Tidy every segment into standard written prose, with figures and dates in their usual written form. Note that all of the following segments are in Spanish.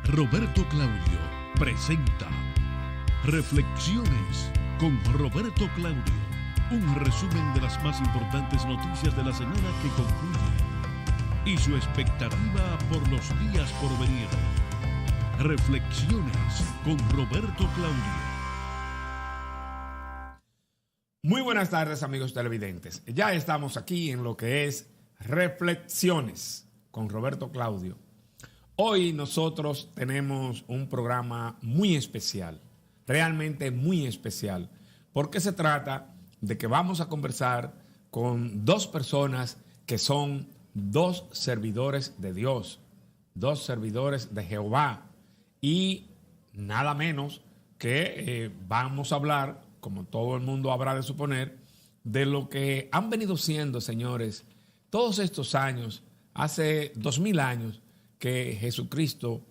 Roberto Claudio presenta Reflexiones con Roberto Claudio, un resumen de las más importantes noticias de la semana que concluye y su expectativa por los días por venir. Reflexiones con Roberto Claudio. Muy buenas tardes, amigos televidentes. Ya estamos aquí en lo que es Reflexiones con Roberto Claudio. Hoy nosotros tenemos un programa muy especial, realmente muy especial, porque se trata de que vamos a conversar con dos personas que son dos servidores de Dios, dos servidores de Jehová, y nada menos que vamos a hablar, como todo el mundo habrá de suponer, de lo que han venido siendo, señores, todos estos años, hace 2000 años, que Jesucristo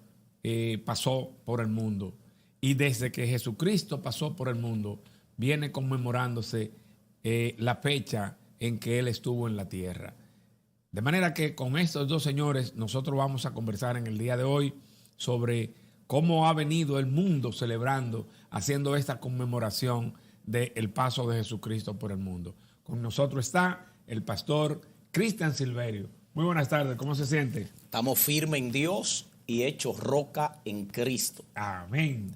pasó por el mundo. Y desde que Jesucristo pasó por el mundo, viene conmemorándose la fecha en que Él estuvo en la tierra. De manera que con estos dos señores nosotros vamos a conversar en el día de hoy sobre cómo ha venido el mundo celebrando, haciendo esta conmemoración del paso de Jesucristo por el mundo. Con nosotros está el pastor Cristian Silverio. Muy buenas tardes, ¿cómo se siente? Estamos firmes en Dios y hechos roca en Cristo. Amén.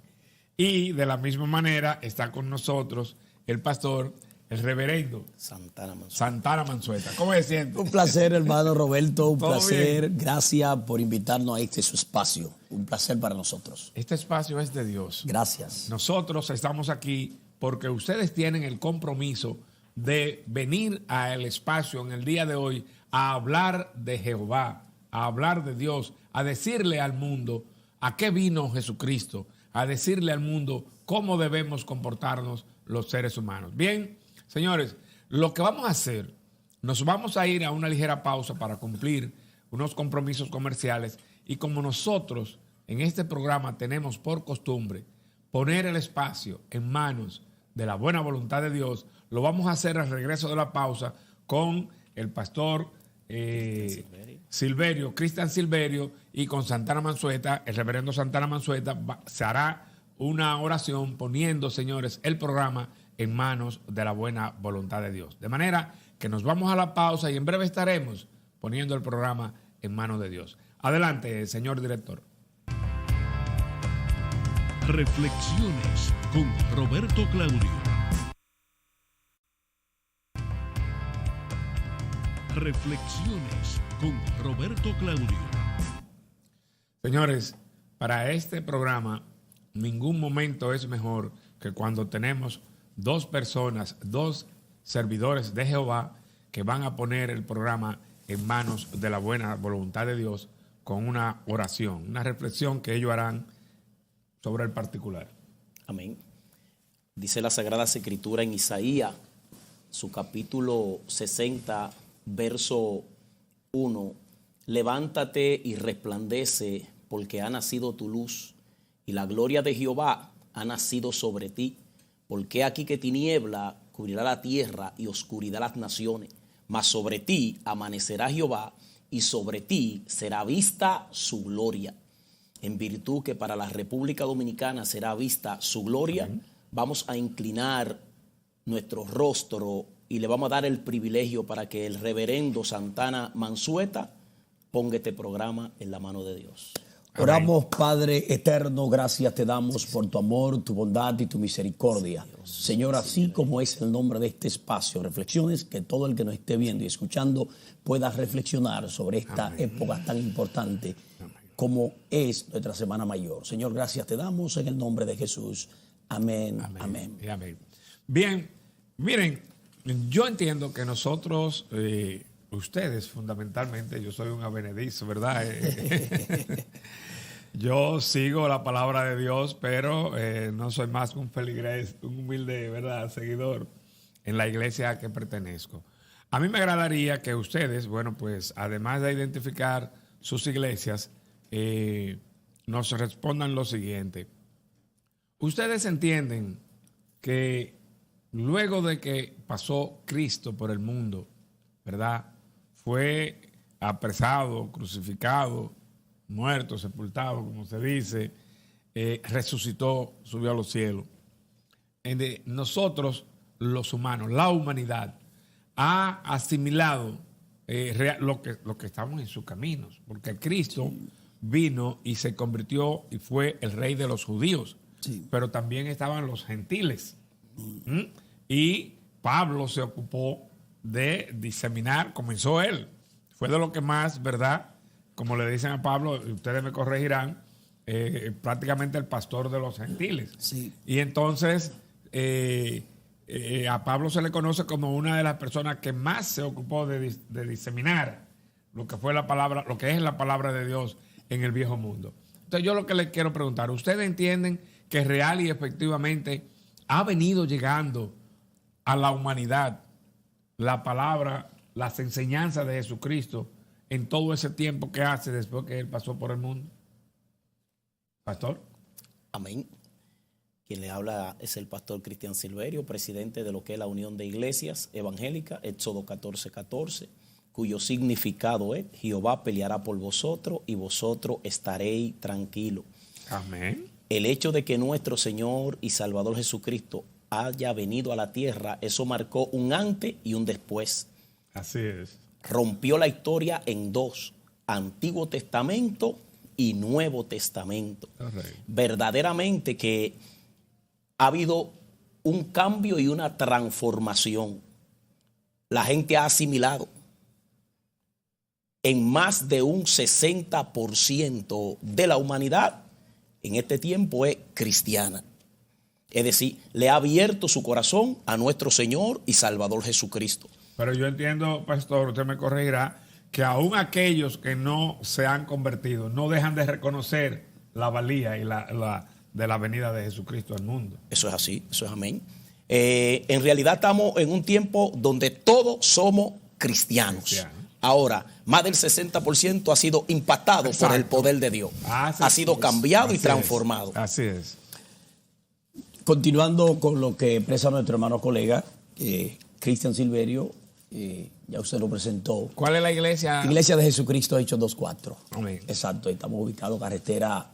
Y de la misma manera está con nosotros el pastor, el reverendo Santana Mansueta. ¿Cómo se siente? Un placer, hermano Roberto, un placer. Bien. Gracias por invitarnos a este su espacio. Un placer para nosotros. Este espacio es de Dios. Gracias. Nosotros estamos aquí porque ustedes tienen el compromiso de venir al espacio en el día de hoy a hablar de Jehová, a hablar de Dios, a decirle al mundo a qué vino Jesucristo, a decirle al mundo cómo debemos comportarnos los seres humanos. Bien, señores, lo que vamos a hacer, nos vamos a ir a una ligera pausa para cumplir unos compromisos comerciales, y como nosotros en este programa tenemos por costumbre poner el espacio en manos de la buena voluntad de Dios, lo vamos a hacer al regreso de la pausa con el pastor Silverio, Cristian Silverio, y con Santana Mansueta, el reverendo Santana Mansueta, se hará una oración poniendo, señores, el programa en manos de la buena voluntad de Dios. De manera que nos vamos a la pausa y en breve estaremos poniendo el programa en manos de Dios. Adelante, señor director. Reflexiones con Roberto Claudio. Reflexiones con Roberto Claudio. Señores, para este programa ningún momento es mejor que cuando tenemos dos personas, dos servidores de Jehová que van a poner el programa en manos de la buena voluntad de Dios con una oración, una reflexión que ellos harán sobre el particular. Amén. Dice la Sagrada Escritura en Isaías, su capítulo 60, verso 1, levántate y resplandece, porque ha nacido tu luz, y la gloria de Jehová ha nacido sobre ti. Porque aquí que tiniebla cubrirá la tierra y oscuridad las naciones, mas sobre ti amanecerá Jehová, y sobre ti será vista su gloria. En virtud que para la República Dominicana será vista su gloria, amén, vamos a inclinar nuestro rostro y le vamos a dar el privilegio para que el reverendo Santana Mansueta ponga este programa en la mano de Dios. Amén. Oramos, Padre eterno, gracias te damos por tu amor, tu bondad y tu misericordia. Sí, Dios, Señor, así Dios, como es el nombre de este espacio, reflexiones, que todo el que nos esté viendo y escuchando pueda reflexionar sobre esta amén, época tan importante amén, como es nuestra Semana Mayor. Señor, gracias te damos en el nombre de Jesús. Amén, amén. Amén. Y amén. Bien, miren, yo entiendo que nosotros, ustedes fundamentalmente, yo soy un avenedizo, ¿verdad? Yo sigo la palabra de Dios, pero no soy más que un feligrés, un humilde, ¿verdad?, seguidor en la iglesia a que pertenezco. A mí me agradaría que ustedes, bueno, pues además de identificar sus iglesias, nos respondan lo siguiente. Ustedes entienden que luego de que pasó Cristo por el mundo, ¿verdad?, fue apresado, crucificado, muerto, sepultado, como se dice, resucitó, subió a los cielos. Nosotros, los humanos, la humanidad, ha asimilado lo que estamos en sus caminos, porque Cristo vino y se convirtió y fue el rey de los judíos, pero también estaban los gentiles. Y Pablo se ocupó de diseminar, comenzó él, fue de lo que más, ¿verdad? Como le dicen a Pablo, ustedes me corregirán, prácticamente el pastor de los gentiles. Sí. Y entonces a Pablo se le conoce como una de las personas que más se ocupó de diseminar lo que fue la palabra, lo que es la palabra de Dios en el viejo mundo. Entonces yo lo que les quiero preguntar, ¿ustedes entienden que real y efectivamente ha venido llegando a la humanidad la palabra, las enseñanzas de Jesucristo en todo ese tiempo que hace después que Él pasó por el mundo? Pastor. Amén. Quien le habla es el pastor Cristian Silverio, presidente de lo que es la Unión de Iglesias Evangélicas, Éxodo 14:14, cuyo significado es: Jehová peleará por vosotros y vosotros estaréis tranquilos. Amén. El hecho de que nuestro Señor y Salvador Jesucristo haya venido a la tierra, eso marcó un antes y un después. Así es. Rompió la historia en dos: Antiguo Testamento y Nuevo Testamento. Correcto. Verdaderamente que ha habido un cambio y una transformación. La gente ha asimilado. En más de un 60% de la humanidad en este tiempo es cristiana. Es decir, le ha abierto su corazón a nuestro Señor y Salvador Jesucristo. Pero yo entiendo, pastor, usted me corregirá, que aún aquellos que no se han convertido no dejan de reconocer la valía y de la venida de Jesucristo al mundo. Eso es así, eso es amén. En realidad estamos en un tiempo donde todos somos cristianos. Ahora, más del 60% ha sido impactado por el poder de Dios. Ha sido cambiado y transformado. Así es. Continuando con lo que expresa nuestro hermano colega, Cristian Silverio, ya usted lo presentó. ¿Cuál es la iglesia? Iglesia de Jesucristo, Hechos 2.4. Amén. Exacto, estamos ubicados carretera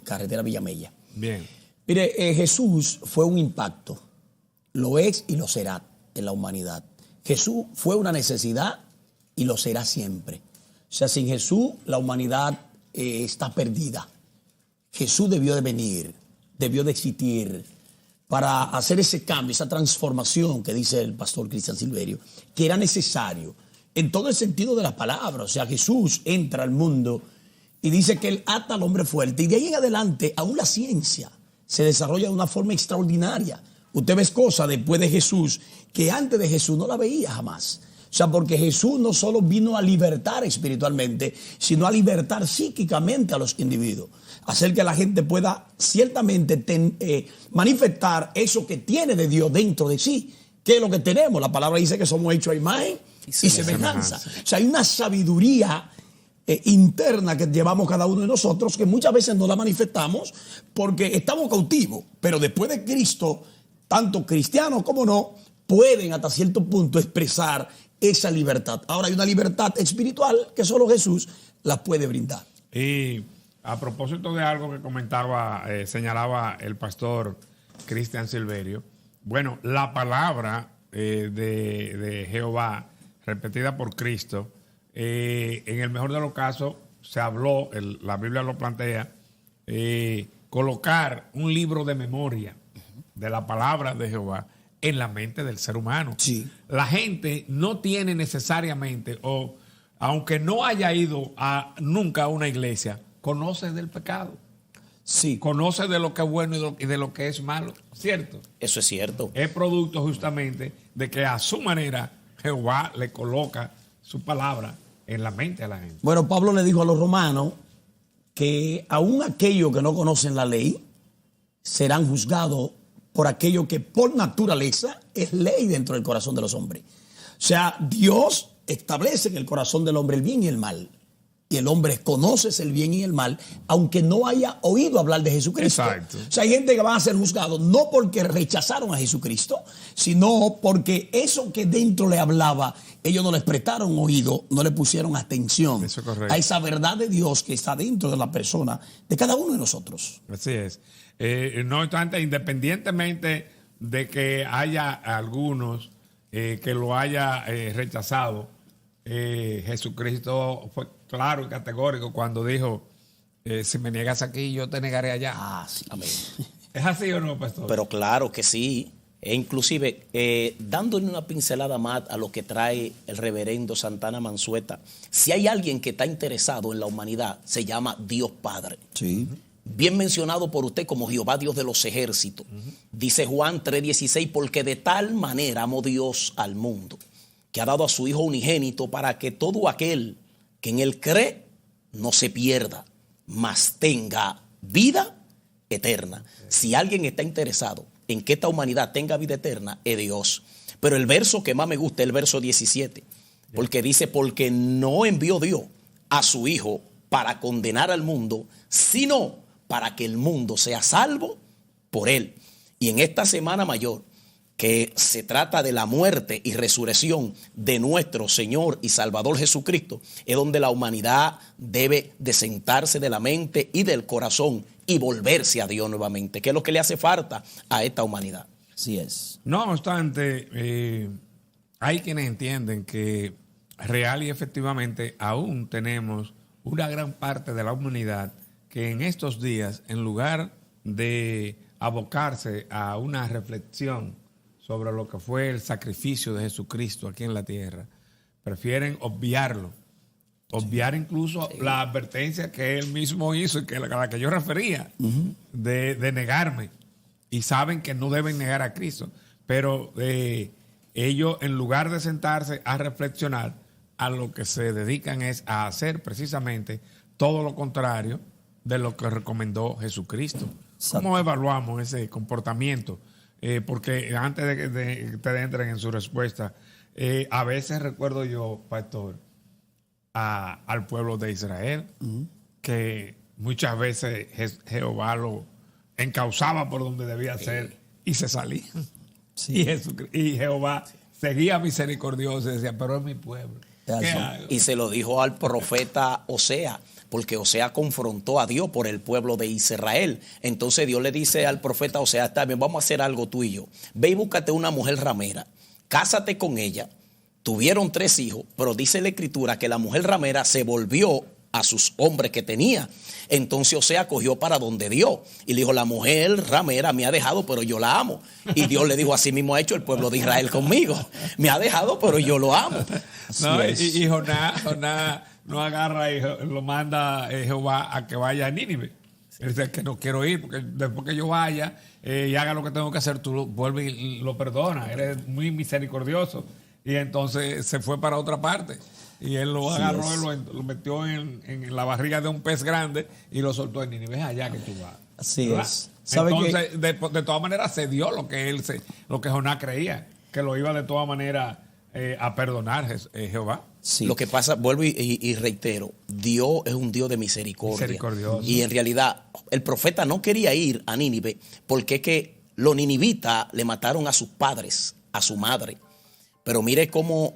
carretera Villamella. Bien. Mire, Jesús fue un impacto, lo es y lo será en la humanidad. Jesús fue una necesidad y lo será siempre. O sea, sin Jesús la humanidad está perdida. Jesús debió de venir, debió de existir para hacer ese cambio, esa transformación que dice el pastor Cristian Silverio, que era necesario en todo el sentido de la palabra. O sea, Jesús entra al mundo y dice que Él ata al hombre fuerte. Y de ahí en adelante, aún la ciencia se desarrolla de una forma extraordinaria. Usted ve cosas después de Jesús que antes de Jesús no la veía jamás. O sea, porque Jesús no solo vino a libertar espiritualmente, sino a libertar psíquicamente a los individuos. Hacer que la gente pueda ciertamente manifestar eso que tiene de Dios dentro de sí. ¿Qué es lo que tenemos? La palabra dice que somos hechos a imagen y semejanza. O sea, hay una sabiduría interna que llevamos cada uno de nosotros que muchas veces no la manifestamos porque estamos cautivos. Pero después de Cristo, tanto cristianos como no, pueden hasta cierto punto expresar esa libertad. Ahora hay una libertad espiritual que solo Jesús la puede brindar. Y a propósito de algo que comentaba, señalaba el pastor Cristian Silverio, bueno, la palabra de Jehová repetida por Cristo, en el mejor de los casos se habló, la Biblia lo plantea, colocar un libro de memoria de la palabra de Jehová en la mente del ser humano. Sí. La gente no tiene necesariamente, o aunque no haya ido nunca a una iglesia, conoce del pecado. Sí. Conoce de lo que es bueno y de lo que es malo, ¿cierto? Eso es cierto. Es producto justamente de que a su manera Jehová le coloca su palabra en la mente a la gente. Bueno, Pablo le dijo a los romanos que aún aquellos que no conocen la ley serán juzgados por aquello que por naturaleza es ley dentro del corazón de los hombres. O sea, Dios establece en el corazón del hombre el bien y el mal. y el hombre conoce el bien y el mal, aunque no haya oído hablar de Jesucristo. Exacto. O sea, hay gente que va a ser juzgados no porque rechazaron a Jesucristo, sino porque eso que dentro le hablaba, ellos no les prestaron oído, no le pusieron atención Eso es correcto. a esa verdad de Dios que está dentro de la persona, de cada uno de nosotros. Así es. No obstante, independientemente de que haya algunos que lo haya rechazado, Jesucristo fue claro y categórico cuando dijo, si me niegas aquí, yo te negaré allá. Ah, sí. Amén. ¿Es así o no, pastor? Pero claro que sí. E inclusive, dándole una pincelada más a lo que trae el reverendo Santana Mansueta, si hay alguien que está interesado en la humanidad, se llama Dios Padre. Sí. Bien mencionado por usted como Jehová Dios de los ejércitos. Dice Juan 3:16, porque de tal manera amó Dios al mundo, que ha dado a su Hijo unigénito para que todo aquel que en él cree no se pierda, mas tenga vida eterna. Si alguien está interesado en que esta humanidad tenga vida eterna, es Dios. Pero el verso que más me gusta es el verso 17, porque dice, porque no envió Dios a su Hijo para condenar al mundo, sino para que el mundo sea salvo por él. Y en esta Semana Mayor, que se trata de la muerte y resurrección de nuestro Señor y Salvador Jesucristo, es donde la humanidad debe de sentarse de la mente y del corazón y volverse a Dios nuevamente, que es lo que le hace falta a esta humanidad. Así es. No obstante, hay quienes entienden que real y efectivamente aún tenemos una gran parte de la humanidad que en estos días, en lugar de abocarse a una reflexión sobre lo que fue el sacrificio de Jesucristo aquí en la tierra, prefieren obviarlo. Obviar incluso la advertencia que él mismo hizo y que a la que yo refería, de negarme. Y saben que no deben negar a Cristo. Pero ellos, en lugar de sentarse a reflexionar, a lo que se dedican es a hacer precisamente todo lo contrario de lo que recomendó Jesucristo. ¿Cómo evaluamos ese comportamiento? Porque antes de que ustedes entren en su respuesta, a veces recuerdo yo, pastor, al pueblo de Israel, que muchas veces Jehová lo encauzaba por donde debía ser y se salía. Sí. Y Jehová seguía misericordioso y decía, pero es mi pueblo. ¿Qué hago? Y se lo dijo al profeta Osea, porque Osea confrontó a Dios por el pueblo de Israel. Entonces Dios le dice al profeta Osea, está bien, vamos a hacer algo tú y yo. Ve y búscate una mujer ramera, cásate con ella. Tuvieron 3 hijos, pero dice la escritura que la mujer ramera se volvió a sus hombres que tenía. Entonces Osea cogió para donde Dios y le dijo, la mujer ramera me ha dejado, pero yo la amo. Y Dios le dijo, así mismo ha hecho el pueblo de Israel conmigo. Me ha dejado, pero yo lo amo. No, y Jonás no agarra y lo manda Jehová a que vaya a Nínive. Él dice que no quiero ir, porque después que yo vaya y haga lo que tengo que hacer, tú vuelves y lo perdonas. Eres muy misericordioso. Y entonces se fue para otra parte. Y él lo agarró y lo metió en la barriga de un pez grande y lo soltó en Nínive. Es allá que tú vas. Así ¿verdad? es. Entonces, de todas maneras, se dio lo que Jonás creía, que lo iba de todas maneras a perdonar Jehová. Sí. Lo que pasa, vuelvo y reitero, Dios es un Dios de misericordia. Misericordioso. Y en realidad, el profeta no quería ir a Nínive porque es que los ninivitas le mataron a sus padres, a su madre. Pero mire cómo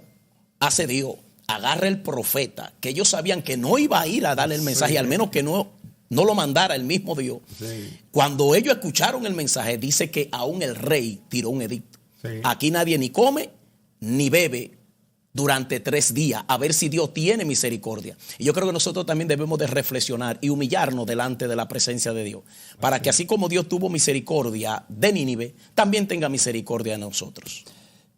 hace Dios. Agarra el profeta, que ellos sabían que no iba a ir a darle el mensaje, al menos que no lo mandara el mismo Dios. Sí. Cuando ellos escucharon el mensaje, dice que aún el rey tiró un edicto. Sí. Aquí nadie ni come ni bebe durante 3 días, a ver si Dios tiene misericordia. Y yo creo que nosotros también debemos de reflexionar y humillarnos delante de la presencia de Dios, para que así como Dios tuvo misericordia de Nínive, también tenga misericordia de nosotros.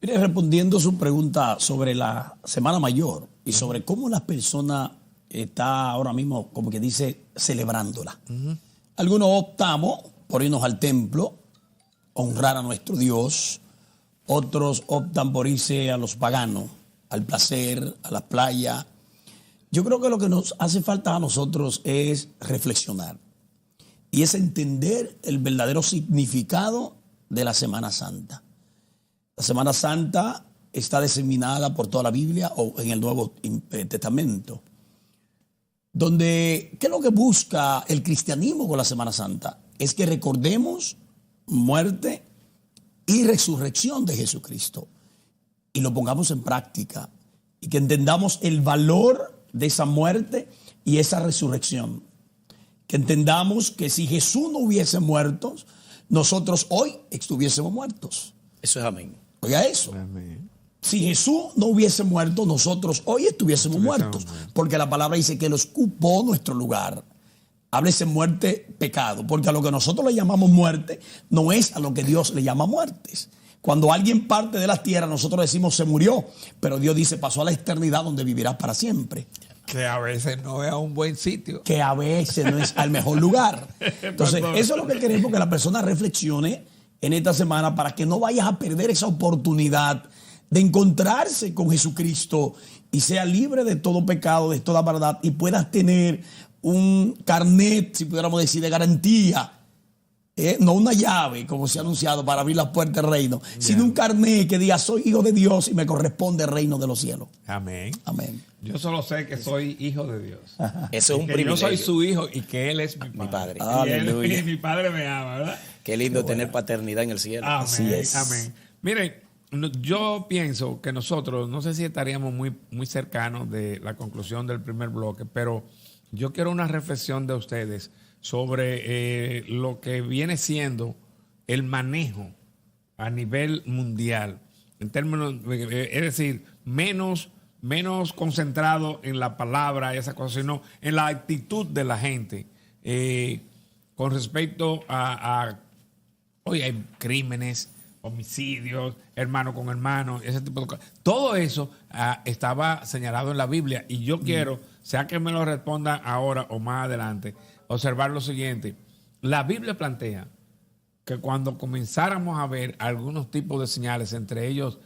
Mire, respondiendo su pregunta sobre la Semana Mayor y sobre cómo la persona está ahora mismo, como que dice, celebrándola. Algunos optamos por irnos al templo, honrar a nuestro Dios. Otros optan por irse a los paganos, al placer, a la playa. Yo creo que lo que nos hace falta a nosotros es reflexionar. Y es entender el verdadero significado de la Semana Santa. La Semana Santa está diseminada por toda la Biblia o en el Nuevo Testamento. donde, ¿qué es lo que busca el cristianismo con la Semana Santa? Es que recordemos muerte y resurrección de Jesucristo y lo pongamos en práctica y que entendamos el valor de esa muerte y esa resurrección. Que entendamos que si Jesús no hubiese muerto, nosotros hoy estuviésemos muertos. Eso es amén. Oiga eso. Amén. Si Jesús no hubiese muerto, nosotros hoy estuviésemos muertos. Porque la palabra dice que Él ocupó nuestro lugar. Háblese muerte, pecado. Porque a lo que nosotros le llamamos muerte, no es a lo que Dios le llama muertes. Cuando alguien parte de la tierra, nosotros decimos se murió. Pero Dios dice pasó a la eternidad donde vivirás para siempre. Que a veces no es a un buen sitio. Que a veces no es al mejor lugar. Entonces, eso es lo que queremos que la persona reflexione en esta semana para que no vayas a perder esa oportunidad de encontrarse con Jesucristo y sea libre de todo pecado, de toda maldad y puedas tener un carnet, si pudiéramos decir, de garantía. No una llave, como se ha anunciado, para abrir las puertas del reino, sino un carnet que diga, soy hijo de Dios y me corresponde el reino de los cielos. Amén. Amén. Yo solo sé que soy hijo de Dios. Eso es un que privilegio. yo soy su hijo y que Él es mi padre. Aleluya. Y mi padre me ama, ¿verdad? Qué lindo tener paternidad en el cielo. Amén, Así es. amén. Miren, yo pienso que nosotros, no sé si estaríamos muy cercanos de la conclusión del primer bloque, pero yo quiero una reflexión de ustedes sobre lo que viene siendo el manejo a nivel mundial, en términos, es decir, menos concentrado en la palabra y esas cosas, sino en la actitud de la gente con respecto a hoy hay crímenes, homicidios, hermano con hermano, ese tipo de cosas. Todo eso estaba señalado en la Biblia y yo quiero, sea que me lo respondan ahora o más adelante, observar lo siguiente. La Biblia plantea que cuando comenzáramos a ver algunos tipos de señales, entre ellos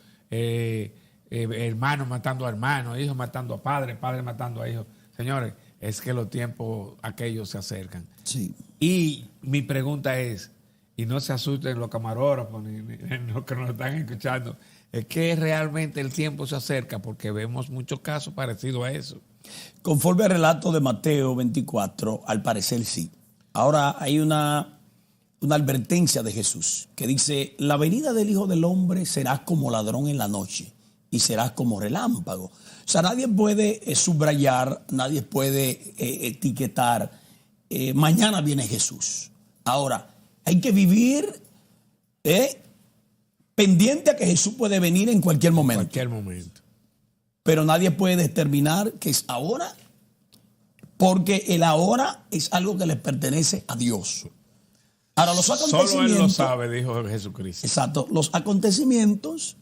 hermanos matando a hermanos, hijos matando a padres, padres matando a hijos, señores, es que los tiempos aquellos se acercan. Sí. Y mi pregunta es, y no se asusten los camarógrafos ni los que nos están escuchando, es que realmente el tiempo se acerca porque vemos muchos casos parecidos a eso. Conforme al relato de Mateo 24, al parecer sí. Ahora hay una advertencia de Jesús que dice, la venida del Hijo del Hombre será como ladrón en la noche y será como relámpago. O sea, nadie puede subrayar, nadie puede etiquetar, mañana viene Jesús. Ahora, hay que vivir pendiente a que Jesús puede venir en cualquier momento. En cualquier momento. Pero nadie puede determinar que es ahora, porque el ahora es algo que les pertenece a Dios. Ahora, los acontecimientos... Solo Él lo sabe, dijo Jesucristo. Exacto. Los acontecimientos,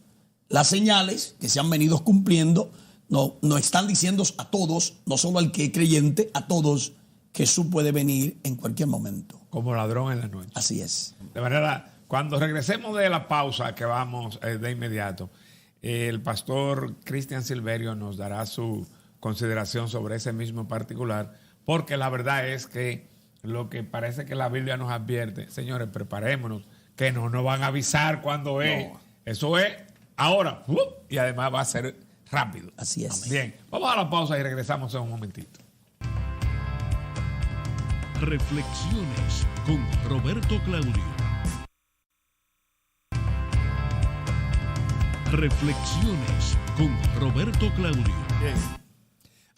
las señales que se han venido cumpliendo, no están diciendo a todos, no solo al que es creyente, a todos, que Jesús puede venir en cualquier momento. Como ladrón en la noche. Así es. De manera, cuando regresemos de la pausa, que vamos de inmediato, el pastor Cristian Silverio nos dará su consideración sobre ese mismo particular, porque la verdad es que lo que parece que la Biblia nos advierte, señores, preparémonos, que no nos van a avisar cuando es. No. Eso es ahora, y además va a ser rápido. Así es. Bien, vamos a la pausa y regresamos en un momentito. Reflexiones con Roberto Claudio. Reflexiones con Roberto Claudio. Bien.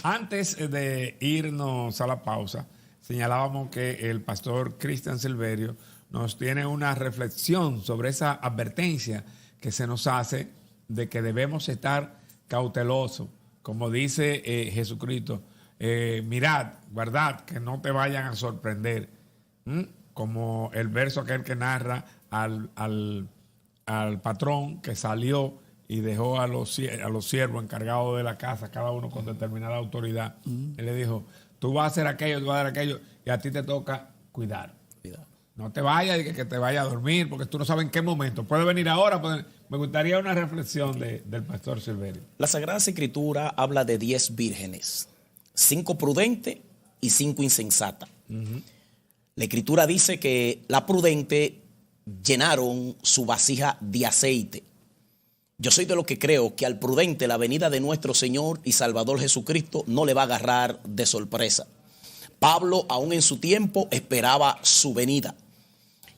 Antes de irnos a la pausa, señalábamos que el pastor Cristian Silverio nos tiene una reflexión sobre esa advertencia que se nos hace de que debemos estar cautelosos. Como dice Jesucristo, mirad, guardad, que no te vayan a sorprender. Como el verso aquel que narra al patrón que salió y dejó a los siervos encargados de la casa, cada uno con determinada autoridad. Él le dijo, tú vas a hacer aquello, tú vas a hacer aquello, y a ti te toca cuidar. No te vayas y que te vayas a dormir, porque tú no sabes en qué momento. Puede venir ahora. Me gustaría una reflexión del pastor Silverio. La Sagrada Escritura habla de 10 vírgenes, 5 prudentes y 5 insensatas. La Escritura dice que la prudente llenaron su vasija de aceite. Yo soy de los que creo que al prudente la venida de nuestro Señor y Salvador Jesucristo no le va a agarrar de sorpresa. Pablo, aún en su tiempo, esperaba su venida.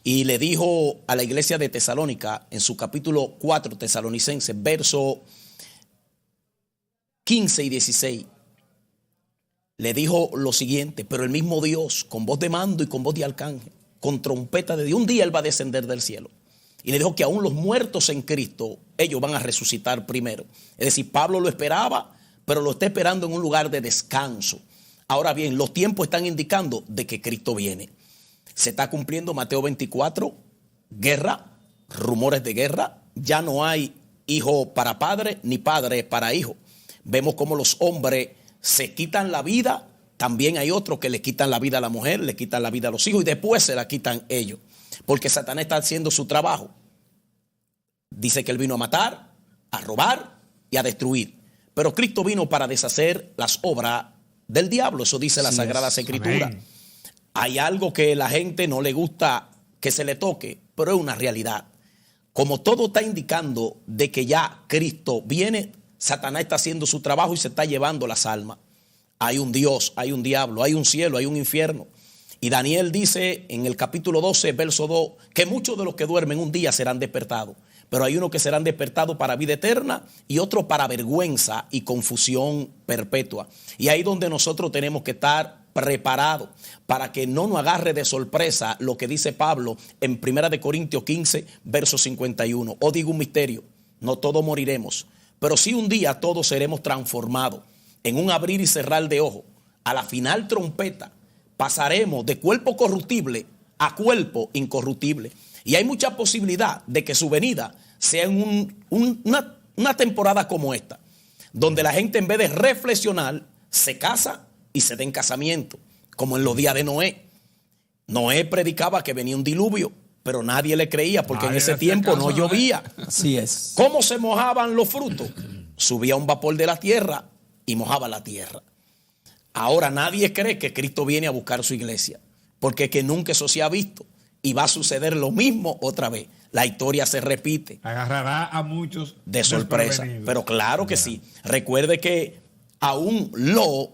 Y le dijo a la iglesia de Tesalónica, en su capítulo 4, Tesalonicenses, verso 15 y 16, le dijo lo siguiente: pero el mismo Dios, con voz de mando y con voz de arcángel, con trompeta de Dios, un día Él va a descender del cielo. Y le dijo que aún los muertos en Cristo, ellos van a resucitar primero. Es decir, Pablo lo esperaba, pero lo está esperando en un lugar de descanso. Ahora bien, los tiempos están indicando de que Cristo viene. Se está cumpliendo Mateo 24, guerra, rumores de guerra. Ya no hay hijo para padre, ni padre para hijo. Vemos cómo los hombres se quitan la vida. También hay otros que le quitan la vida a la mujer, le quitan la vida a los hijos y después se la quitan ellos. Porque Satanás está haciendo su trabajo. Dice que él vino a matar, a robar y a destruir. Pero Cristo vino para deshacer las obras del diablo. Eso dice la Sagrada Escritura. Amén. Hay algo que la gente no le gusta que se le toque, pero es una realidad. Como todo está indicando de que ya Cristo viene, Satanás está haciendo su trabajo y se está llevando las almas. Hay un Dios, hay un diablo, hay un cielo, hay un infierno. Y Daniel dice en el capítulo 12, verso 2, que muchos de los que duermen un día serán despertados. Pero hay unos que serán despertados para vida eterna y otros para vergüenza y confusión perpetua. Y ahí donde nosotros tenemos que estar preparados para que no nos agarre de sorpresa lo que dice Pablo en 1 Corintios 15, verso 51. Os digo un misterio, no todos moriremos, pero sí un día todos seremos transformados en un abrir y cerrar de ojos. A la final trompeta pasaremos de cuerpo corruptible a cuerpo incorruptible. Y hay mucha posibilidad de que su venida sea en una temporada como esta, donde la gente en vez de reflexionar, se casa y se da en casamiento, como en los días de Noé. Noé predicaba que venía un diluvio, pero nadie le creía porque en ese tiempo no llovía. Así es. ¿Cómo se mojaban los frutos? Subía un vapor de la tierra y mojaba la tierra. Ahora nadie cree que Cristo viene a buscar su iglesia, porque que nunca eso se ha visto. Y va a suceder lo mismo otra vez. La historia se repite. Agarrará a muchos de sorpresa. Pero claro que sí. Recuerde que aún Lot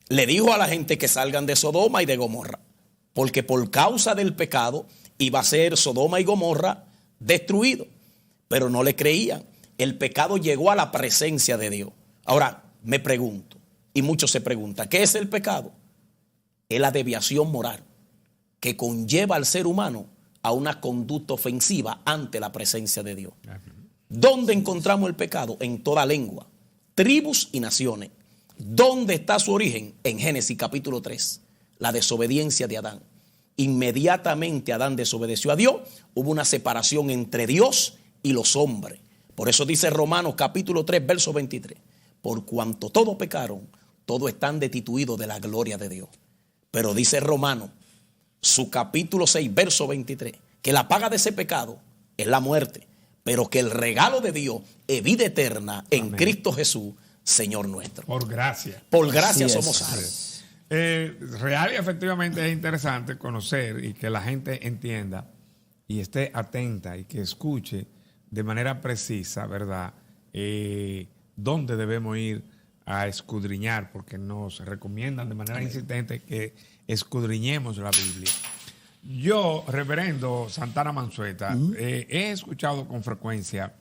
le dijo a la gente que salgan de Sodoma y de Gomorra, porque por causa del pecado iba a ser Sodoma y Gomorra destruido. Pero no le creían. El pecado llegó a la presencia de Dios. Ahora me pregunto, y muchos se preguntan, ¿qué es el pecado? Es la desviación moral que conlleva al ser humano a una conducta ofensiva ante la presencia de Dios. ¿Dónde encontramos el pecado? En toda lengua, tribus y naciones. ¿Dónde está su origen? En Génesis capítulo 3, la desobediencia de Adán. Inmediatamente Adán desobedeció a Dios, hubo una separación entre Dios y los hombres. Por eso dice Romanos capítulo 3, verso 23. Por cuanto todos pecaron, todos están destituidos de la gloria de Dios. Pero dice Romanos, su capítulo 6, verso 23, que la paga de ese pecado es la muerte, pero que el regalo de Dios es vida eterna en Amén. Cristo Jesús, Señor nuestro. Por gracia. Por gracia somos salvos. Real y efectivamente es interesante conocer y que la gente entienda y esté atenta y que escuche de manera precisa, ¿verdad? Dónde debemos ir a escudriñar, porque nos recomiendan de manera insistente que escudriñemos la Biblia. Yo, reverendo Santana Mansueta, he escuchado con frecuencia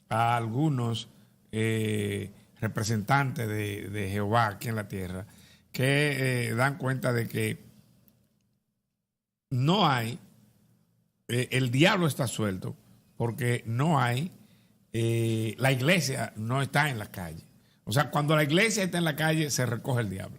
a algunos representantes de Jehová aquí en la tierra que dan cuenta de que no hay, el diablo está suelto porque no hay, la iglesia no está en la calle. O sea, cuando la iglesia está en la calle, se recoge el diablo.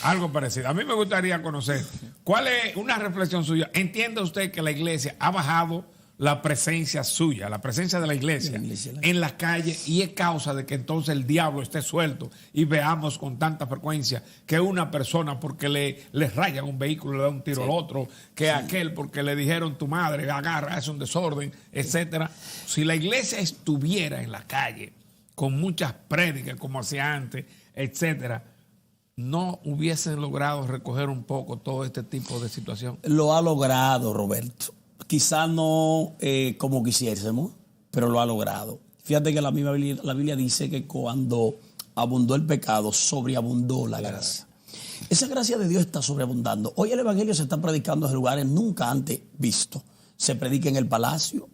Algo parecido. A mí me gustaría conocer cuál es una reflexión suya. ¿Entiende usted que la iglesia ha bajado la presencia suya, la presencia de la iglesia en la calle, y es causa de que entonces el diablo esté suelto y veamos con tanta frecuencia que una persona porque le rayan un vehículo, le da un tiro al otro, que aquel porque le dijeron tu madre, agarra, es un desorden, etcétera? Si la iglesia estuviera en la calle con muchas prédicas como hacía antes, etcétera, no hubiesen logrado recoger un poco todo este tipo de situación. Lo ha logrado, Roberto. Quizá no como quisiésemos, pero lo ha logrado. Fíjate que la Biblia dice que cuando abundó el pecado, sobreabundó la gracia. Esa gracia de Dios está sobreabundando. Hoy el evangelio se está predicando en lugares nunca antes vistos. Se predica en el palacio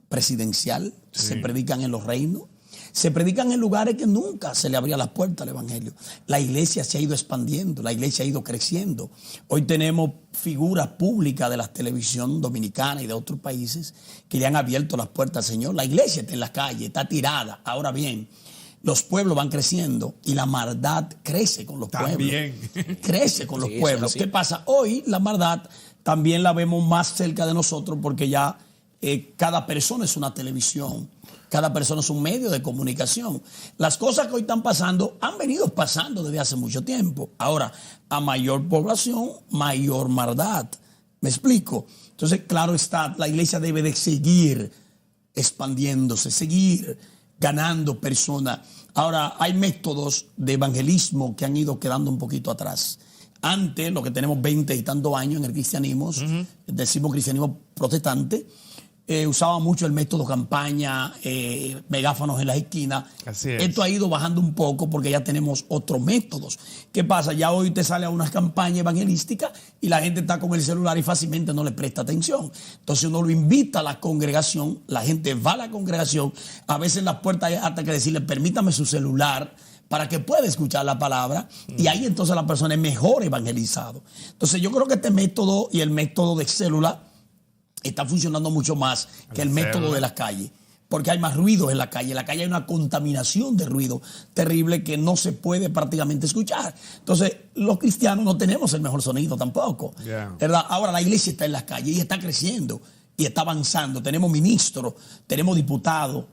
presidencial, se predican en los reinos, se predican en lugares que nunca se le abría las puertas al evangelio. La iglesia se ha ido expandiendo, la iglesia ha ido creciendo. Hoy tenemos figuras públicas de la televisión dominicana y de otros países que le han abierto las puertas al Señor. La iglesia está en la calle, está tirada. Ahora bien, los pueblos van creciendo y la maldad crece con los También. pueblos. Crece con los Sí, pueblos. ¿Qué pasa? Hoy la maldad también la vemos más cerca de nosotros porque ya cada persona es una televisión, cada persona es un medio de comunicación. Las cosas que hoy están pasando han venido pasando desde hace mucho tiempo. Ahora, a mayor población, mayor maldad. ¿Me explico? Entonces, claro está, la iglesia debe de seguir expandiéndose, seguir ganando personas. Ahora, hay métodos de evangelismo que han ido quedando un poquito atrás. Antes, lo que tenemos 20 y tantos años en el cristianismo, decimos cristianismo protestante, usaba mucho el método campaña, megáfonos en las esquinas. Así es. Esto ha ido bajando un poco porque ya tenemos otros métodos. ¿Qué pasa? Ya hoy te sale a unas campañas evangelísticas y la gente está con el celular y fácilmente no le presta atención. Entonces uno lo invita a la congregación, la gente va a la congregación, a veces en las puertas hay hasta que decirle, permítame su celular para que pueda escuchar la palabra, y ahí entonces la persona es mejor evangelizado. Entonces yo creo que este método y el método de célula está funcionando mucho más que el método de la calle, porque hay más ruidos en la calle. En la calle hay una contaminación de ruido terrible que no se puede prácticamente escuchar. Entonces, los cristianos no tenemos el mejor sonido tampoco. ¿Verdad? Ahora la iglesia está en las calles y está creciendo y está avanzando. Tenemos ministros, tenemos diputados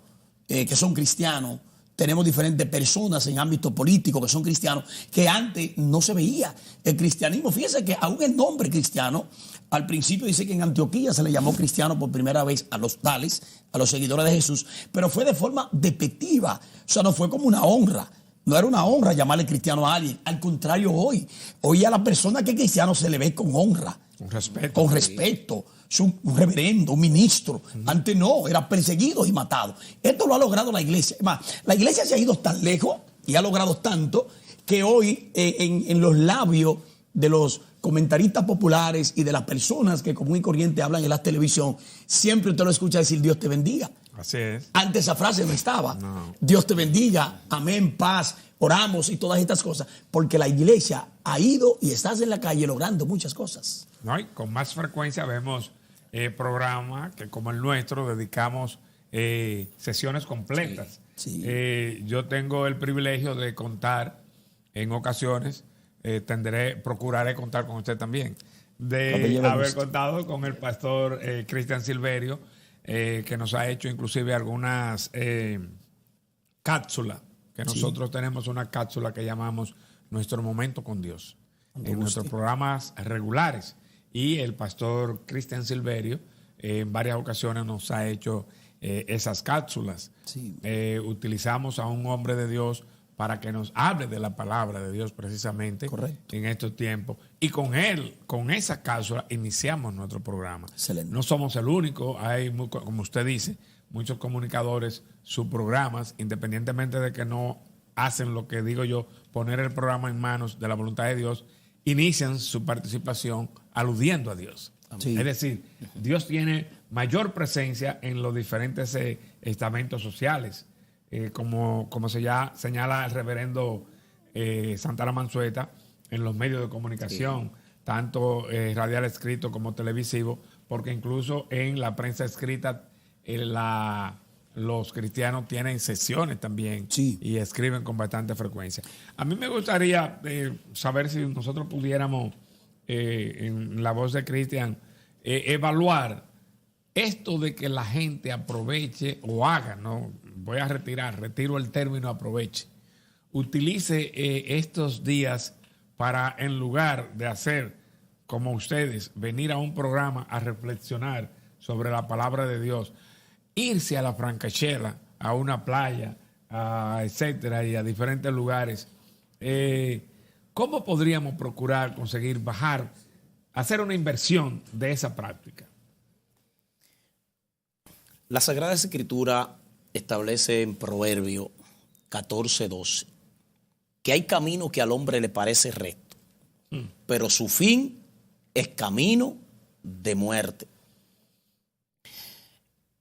que son cristianos. Tenemos diferentes personas en ámbito político que son cristianos, que antes no se veía. El cristianismo, fíjense que aún el nombre cristiano, al principio dice que en Antioquía se le llamó cristiano por primera vez a los tales, a los seguidores de Jesús, pero fue de forma despectiva. O sea, no fue como una honra. No era una honra llamarle cristiano a alguien. Al contrario, hoy a la persona que es cristiano se le ve con honra. Con respeto. Con respeto. Es un reverendo, un ministro. Antes no, era perseguido y matado. Esto lo ha logrado la iglesia. Además, la iglesia se ha ido tan lejos y ha logrado tanto que hoy en los labios de los comentaristas populares y de las personas que común y corriente hablan en la televisión, siempre usted lo escucha decir Dios te bendiga. Así es. Antes esa frase no estaba. No. Dios te bendiga, amén, paz, oramos y todas estas cosas. Porque la iglesia ha ido y estás en la calle logrando muchas cosas. ¿No? Y con más frecuencia vemos programas que como el nuestro dedicamos sesiones completas. Sí. Yo tengo el privilegio de contar en ocasiones, procuraré contar con usted también, de haber contado con el pastor Cristian Silverio, que nos ha hecho inclusive algunas cápsulas, que nosotros tenemos una cápsula que llamamos Nuestro Momento con Dios, en nuestros programas regulares. Y el pastor Cristian Silverio en varias ocasiones nos ha hecho esas cápsulas. Sí. Utilizamos a un hombre de Dios para que nos hable de la palabra de Dios precisamente. Correcto. En estos tiempos. Y con él, con esa cápsula, iniciamos nuestro programa. Excelente. No somos el único, hay, como usted dice, muchos comunicadores, sus programas, independientemente de que no hacen lo que digo yo, poner el programa en manos de la voluntad de Dios, inician su participación aludiendo a Dios. Sí. Es decir, Dios tiene mayor presencia en los diferentes estamentos sociales, como señala el reverendo Santana Mansueta, en los medios de comunicación, tanto radial escrito como televisivo, porque incluso en la prensa escrita los cristianos tienen sesiones también y escriben con bastante frecuencia. A mí me gustaría saber si nosotros pudiéramos, en la voz de Cristian, evaluar esto de que la gente aproveche o haga, no voy a retiro el término aproveche, utilice estos días para, en lugar de hacer como ustedes, venir a un programa a reflexionar sobre la palabra de Dios, irse a la Francachela, a una playa, etcétera, y a diferentes lugares. ¿Cómo podríamos procurar conseguir bajar, hacer una inversión de esa práctica? La Sagrada Escritura establece en Proverbio 14:12 que hay camino que al hombre le parece recto, pero su fin es camino de muerte.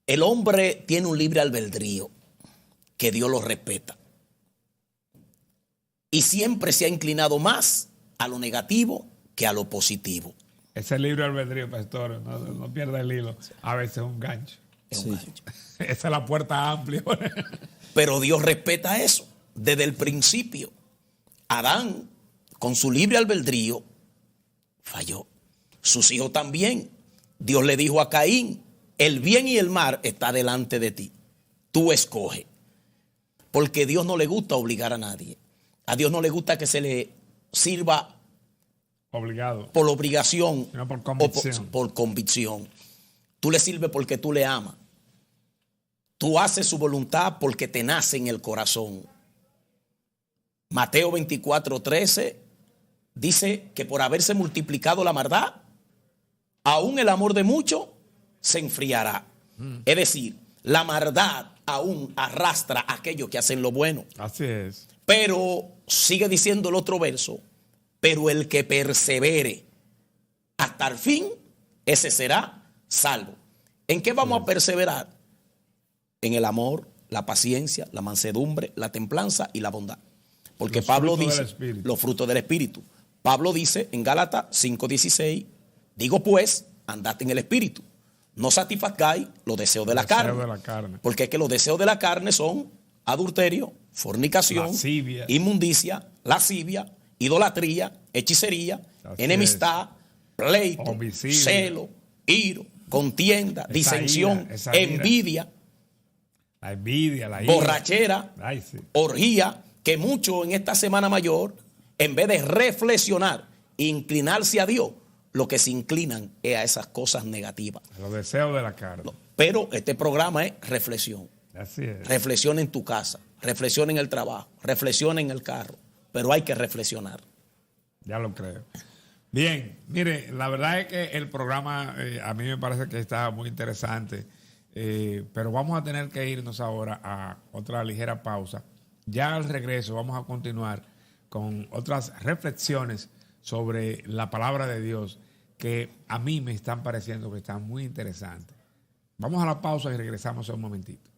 El hombre tiene un libre albedrío que Dios lo respeta. Y siempre se ha inclinado más a lo negativo que a lo positivo. Ese libre albedrío, pastor, no pierda el hilo. A veces es un gancho. Es un gancho. Esa es la puerta amplia. Pero Dios respeta eso desde el principio. Adán, con su libre albedrío, falló. Sus hijos también. Dios le dijo a Caín, el bien y el mal está delante de ti. Tú escoge. Porque a Dios no le gusta obligar a nadie. A Dios no le gusta que se le sirva obligado, por obligación, no por convicción. O por convicción. Tú le sirves porque tú le amas. Tú haces su voluntad porque te nace en el corazón. Mateo 24:13 dice que por haberse multiplicado la maldad, aún el amor de muchos se enfriará. Es decir, la maldad aún arrastra a aquellos que hacen lo bueno. Así es. Pero sigue diciendo el otro verso, pero el que persevere hasta el fin, ese será salvo. ¿En qué vamos a perseverar? En el amor, la paciencia, la mansedumbre, la templanza y la bondad. Porque Pablo dice, los frutos del Espíritu. Pablo dice en Gálatas 5:16, digo pues, andad en el Espíritu. No satisfagáis los deseos de la carne. Porque es que los deseos de la carne son adulterio, fornicación, lascivia, inmundicia, lascivia, idolatría, hechicería, enemistad, pleito, homicidio, celo, iro, contienda, disensión, envidia, la envidia, la ira, borrachera, orgía, que muchos en esta Semana Mayor, en vez de reflexionar, inclinarse a Dios, lo que se inclinan es a esas cosas negativas. A los deseos de la carne. Pero este programa es reflexión. Así es. Reflexiona en tu casa, reflexiona en el trabajo, reflexiona en el carro, pero hay que reflexionar. Ya lo creo. Bien, mire, la verdad es que el programa a mí me parece que está muy interesante, pero vamos a tener que irnos ahora a otra ligera pausa. Ya al regreso vamos a continuar con otras reflexiones sobre la palabra de Dios que a mí me están pareciendo que están muy interesantes. Vamos a la pausa y regresamos en un momentito.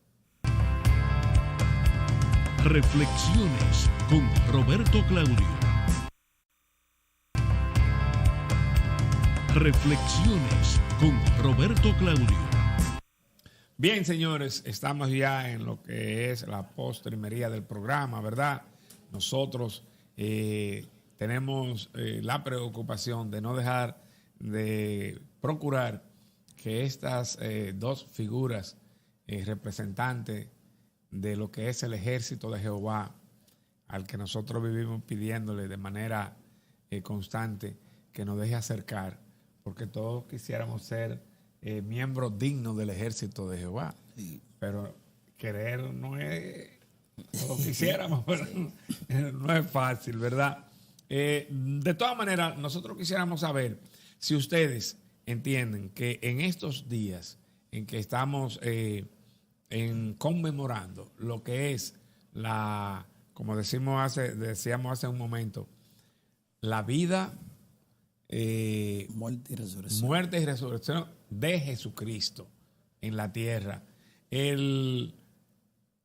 Reflexiones con Roberto Claudio. Reflexiones con Roberto Claudio. Bien, señores, estamos ya en lo que es la postrimería del programa, ¿verdad? Nosotros tenemos la preocupación de no dejar de procurar que estas dos figuras representantes de lo que es el ejército de Jehová, al que nosotros vivimos pidiéndole de manera constante que nos deje acercar, porque todos quisiéramos ser miembros dignos del ejército de Jehová, sí. Pero querer no es, lo quisiéramos, pero no es fácil, ¿verdad? De todas maneras, nosotros quisiéramos saber si ustedes entienden que en estos días en que estamos conmemorando lo que es como decíamos hace un momento, la vida, muerte y resurrección de Jesucristo en la tierra.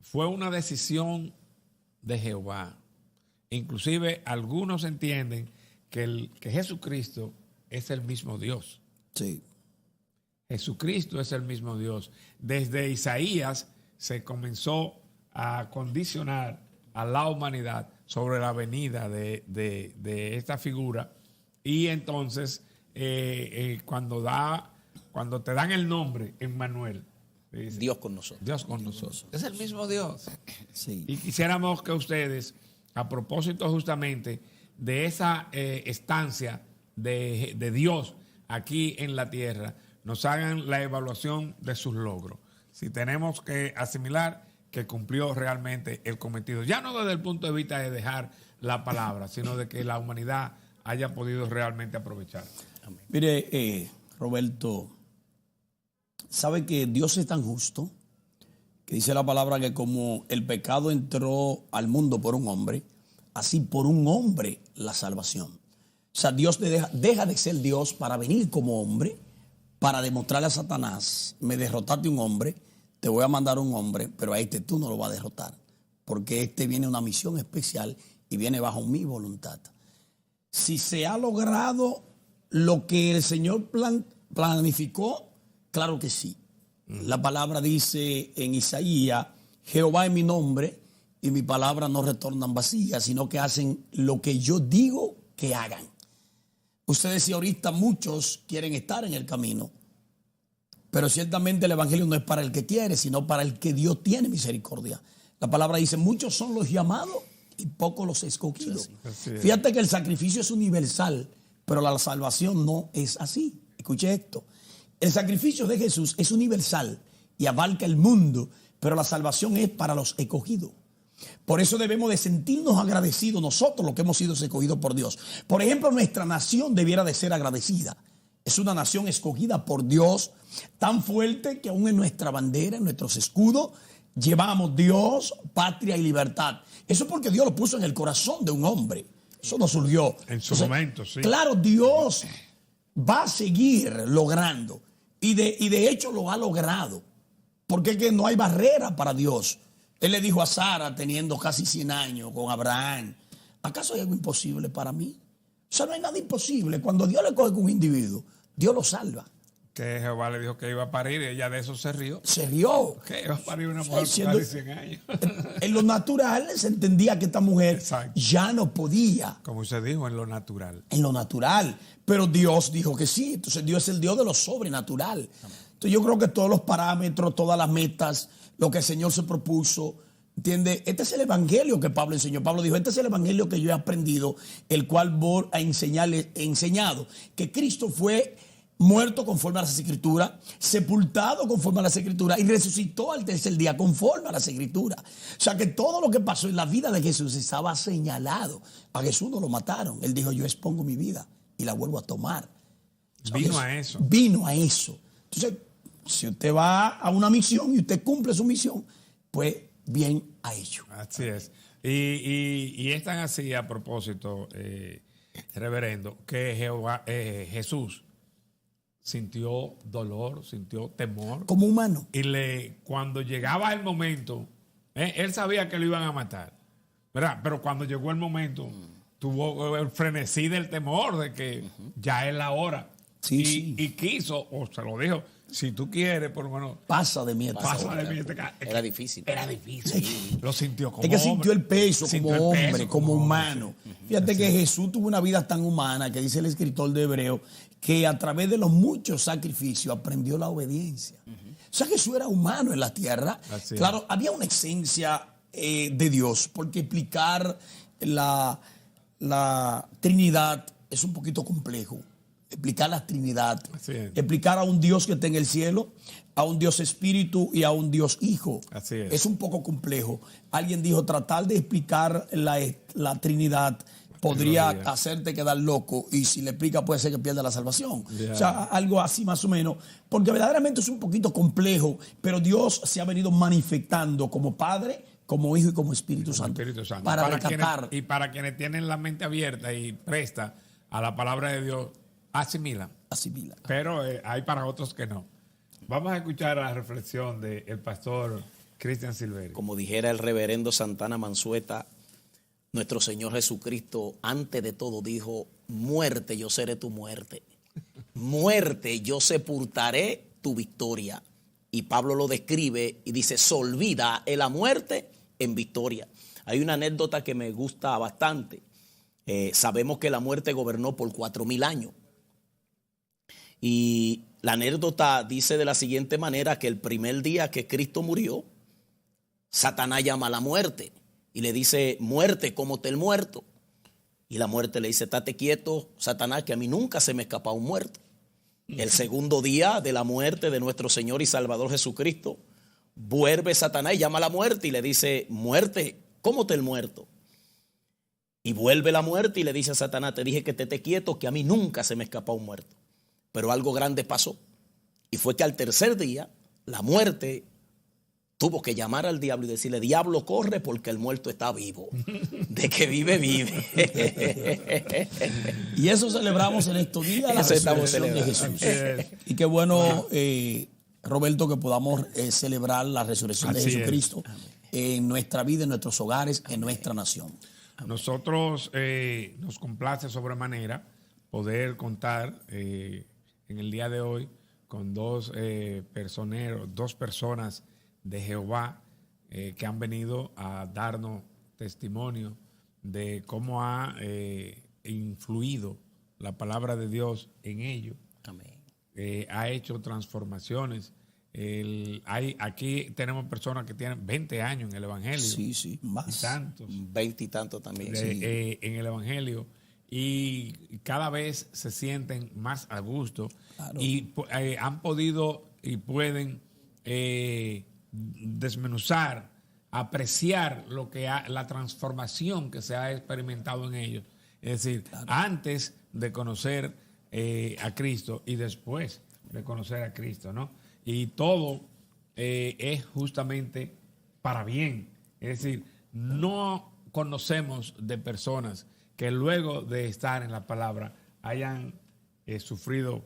Fue una decisión de Jehová. Inclusive algunos entienden que Jesucristo es el mismo Dios. Sí. Jesucristo es el mismo Dios. Desde Isaías se comenzó a condicionar a la humanidad sobre la venida de esta figura, y entonces cuando te dan el nombre Emmanuel, Dios con nosotros. Dios con nosotros. Es el mismo Dios. Sí. Y quisiéramos que ustedes, a propósito justamente de esa estancia de Dios aquí en la tierra, nos hagan la evaluación de sus logros. Si tenemos que asimilar que cumplió realmente el cometido, ya no desde el punto de vista de dejar la palabra, sino de que la humanidad haya podido realmente aprovechar. Amén. Mire, Roberto, ¿sabe que Dios es tan justo que dice la palabra que como el pecado entró al mundo por un hombre, así por un hombre la salvación? O O sea, Dios deja de ser Dios para venir como hombre, para demostrarle a Satanás, me derrotaste un hombre, te voy a mandar un hombre, pero a este tú no lo vas a derrotar, porque este viene a una misión especial y viene bajo mi voluntad. Si se ha logrado lo que el Señor planificó, claro que sí. La palabra dice en Isaías, Jehová es mi nombre y mi palabra no retornan vacías, sino que hacen lo que yo digo que hagan. Usted decía ahorita, muchos quieren estar en el camino, pero ciertamente el evangelio no es para el que quiere, sino para el que Dios tiene misericordia. La palabra dice, muchos son los llamados y pocos los escogidos. Así es. Fíjate que el sacrificio es universal, pero la salvación no es así. Escuche esto. El sacrificio de Jesús es universal y abarca el mundo, pero la salvación es para los escogidos. Por eso debemos de sentirnos agradecidos nosotros, los que hemos sido escogidos por Dios. Por ejemplo, nuestra nación debiera de ser agradecida. Es una nación escogida por Dios, tan fuerte que aún en nuestra bandera, en nuestros escudos, llevamos Dios, patria y libertad. Eso es porque Dios lo puso en el corazón de un hombre. Eso no surgió. En su momento, sí. Claro, Dios va a seguir logrando. Y de hecho lo ha logrado. Porque es que no hay barrera para Dios. Él le dijo a Sara, teniendo casi 100 años, con Abraham, ¿acaso hay algo imposible para mí? O sea, no hay nada imposible. Cuando Dios le coge con un individuo, Dios lo salva. Que Jehová le dijo que iba a parir y ella de eso se rió. Se rió. Que iba a parir una mujer Siendo- por casi 100 años. En lo natural se entendía que esta mujer Exacto. ya no podía. Como usted dijo, en lo natural. En lo natural. Pero Dios dijo que sí. Entonces Dios es el Dios de lo sobrenatural. Entonces yo creo que todos los parámetros, todas las metas, lo que el Señor se propuso, ¿entiende? Este es el evangelio que Pablo enseñó. Pablo dijo, este es el evangelio que yo he aprendido, el cual voy a enseñarles, he enseñado, que Cristo fue muerto conforme a las Escrituras, sepultado conforme a las Escrituras y resucitó al tercer día conforme a las Escrituras. O sea que todo lo que pasó en la vida de Jesús estaba señalado. A Jesús no lo mataron. Él dijo, yo expongo mi vida y la vuelvo a tomar. O sea, Vino a eso. Vino a eso. Entonces, si usted va a una misión y usted cumple su misión, pues bien ha hecho. Así es. Y es tan así a propósito, reverendo, que Jesús sintió dolor, sintió temor. Como humano. Y cuando llegaba el momento, él sabía que lo iban a matar, ¿verdad? Pero cuando llegó el momento, tuvo el frenesí del temor de que ya es la hora. Sí, y, sí. y quiso, o se lo dijo, si tú quieres, por lo menos, Pasa de mí. pasa de mí. Era difícil. Era difícil. Lo sintió como Es que hombre. sintió el peso Sintió como el peso hombre, como hombre, humano. sí. Fíjate que Jesús tuvo una vida tan humana que dice el escritor de Hebreo que a través de los muchos sacrificios aprendió la obediencia. O sea, Jesús era humano en la tierra. Así es. Claro, había una esencia de Dios, porque explicar la Trinidad es un poquito complejo. Explicar la Trinidad, Así es. explicar a un Dios que está en el cielo, a un Dios Espíritu y a un Dios Hijo. Así es. Es un poco complejo. Alguien dijo, tratar de explicar la Trinidad podría Gloria. hacerte quedar loco y si le explica puede ser que pierda la salvación. Ya. O sea, algo así más o menos, porque verdaderamente es un poquito complejo, pero Dios se ha venido manifestando como Padre, como Hijo y como Espíritu Santo. Espíritu Santo. Para rescatar. Y para quienes tienen la mente abierta y presta a la palabra de Dios, asimilan. Asimila. Pero hay para otros que no. Vamos a escuchar la reflexión del pastor Cristian Silveri. Como dijera el reverendo Santana Mansueta, nuestro Señor Jesucristo antes de todo dijo, muerte, yo seré tu muerte. Muerte, yo sepultaré tu victoria. Y Pablo lo describe y dice, se olvida la muerte en victoria. Hay una anécdota que me gusta bastante. Sabemos que la muerte gobernó por 4000 años. Y la anécdota dice de la siguiente manera, que el primer día que Cristo murió, Satanás llama a la muerte y le dice, muerte, cómote el muerto. Y la muerte le dice, estate quieto, Satanás, que a mí nunca se me escapa un muerto. El segundo día de la muerte de nuestro Señor y Salvador Jesucristo, vuelve Satanás y llama a la muerte y le dice, muerte, cómote el muerto. Y vuelve la muerte y le dice a Satanás, te dije que te esté quieto, que a mí nunca se me escapa un muerto. Pero algo grande pasó. Y fue que al tercer día, la muerte tuvo que llamar al diablo y decirle, diablo, corre porque el muerto está vivo. De que vive, vive. Y eso celebramos en estos días, la resurrección de Jesús. Y qué bueno, Roberto, que podamos celebrar la resurrección de Jesucristo en nuestra vida, en nuestros hogares, en nuestra nación. Nosotros nos complace sobremanera poder contar en el día de hoy con dos personas de Jehová que han venido a darnos testimonio de cómo ha influido la palabra de Dios en ellos. Amén. Ha hecho transformaciones. Aquí tenemos personas que tienen 20 años en el Evangelio. Sí, más. Y tantos. 20 y tantos también. En el Evangelio. Y cada vez se sienten más a gusto. Claro. Y han podido y pueden desmenuzar, apreciar la transformación que se ha experimentado en ellos. Es decir, antes de conocer a Cristo y después de conocer a Cristo, ¿no? Y todo es justamente para bien. Es decir, no conocemos de personas que luego de estar en la palabra hayan sufrido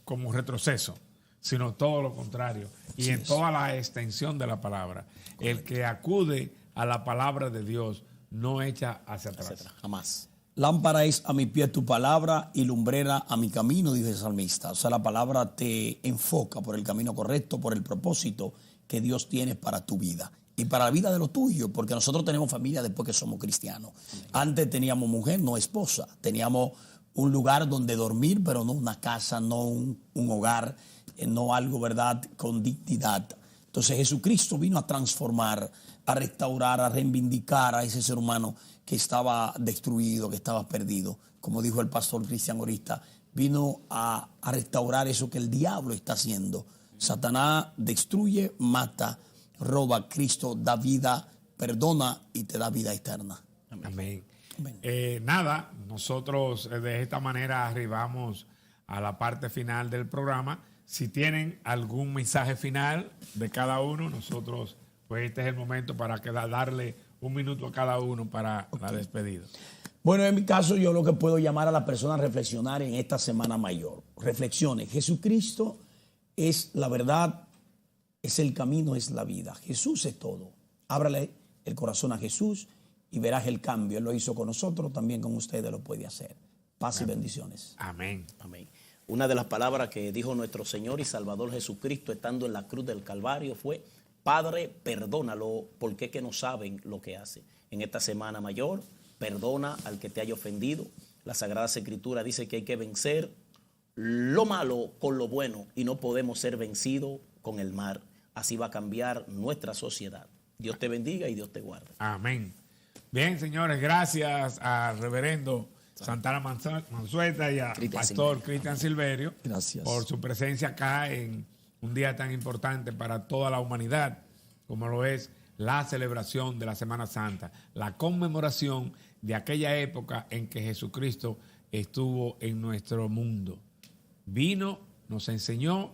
como retroceso, sino todo lo contrario. Y en toda la extensión de la palabra. Correcto. El que acude a la palabra de Dios no echa hacia atrás. Jamás. Lámpara es a mi pie tu palabra y lumbrera a mi camino, dice el salmista. O sea, la palabra te enfoca por el camino correcto, por el propósito que Dios tiene para tu vida y para la vida de los tuyos, porque nosotros tenemos familia después que somos cristianos. Antes teníamos mujer, no esposa. Teníamos un lugar donde dormir, pero no una casa, no un hogar, no algo, ¿verdad?, con dignidad. Entonces Jesucristo vino a transformar, a restaurar, a reivindicar a ese ser humano que estaba destruido, que estaba perdido. Como dijo el pastor Cristian ahorita, vino a restaurar eso que el diablo está haciendo. Satanás destruye, mata, roba. Cristo da vida, perdona y te da vida eterna. Amén. Nada, nosotros de esta manera arribamos a la parte final del programa. Si tienen algún mensaje final de cada uno, nosotros, pues este es el momento para darle un minuto a cada uno para la despedida. Bueno, en mi caso yo lo que puedo llamar a la persona a reflexionar en esta Semana Mayor. Reflexiones. Jesucristo es la verdad, es el camino, es la vida. Jesús es todo. Ábrale el corazón a Jesús y verás el cambio. Él lo hizo con nosotros, también con ustedes lo puede hacer. Paz y bendiciones. Amén. Amén. Una de las palabras que dijo nuestro Señor y Salvador Jesucristo estando en la cruz del Calvario fue: Padre, perdónalo, porque es que no saben lo que hace. En esta Semana Mayor, perdona al que te haya ofendido. La Sagrada Escritura dice que hay que vencer lo malo con lo bueno y no podemos ser vencidos con el mal. Así va a cambiar nuestra sociedad. Dios te bendiga y Dios te guarde. Amén. Bien, señores, gracias al reverendo Santana Mansueta y al pastor Cristian Silverio. Gracias por su presencia acá en un día tan importante para toda la humanidad como lo es la celebración de la Semana Santa, la conmemoración de aquella época en que Jesucristo estuvo en nuestro mundo. Vino, nos enseñó,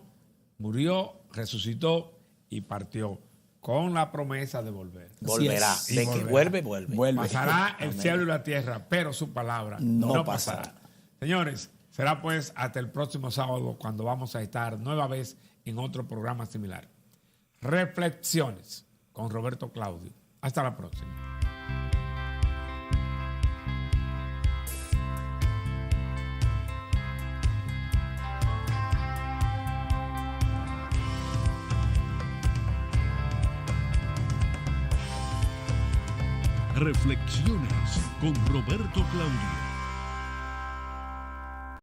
murió, resucitó y partió con la promesa de volver. Volverá. De que vuelve, vuelve. Pasará el cielo y la tierra, pero su palabra no pasará. Señores, será pues hasta el próximo sábado cuando vamos a estar nueva vez en otro programa similar. Reflexiones con Roberto Claudio. Hasta la próxima. Reflexiones con Roberto Claudio.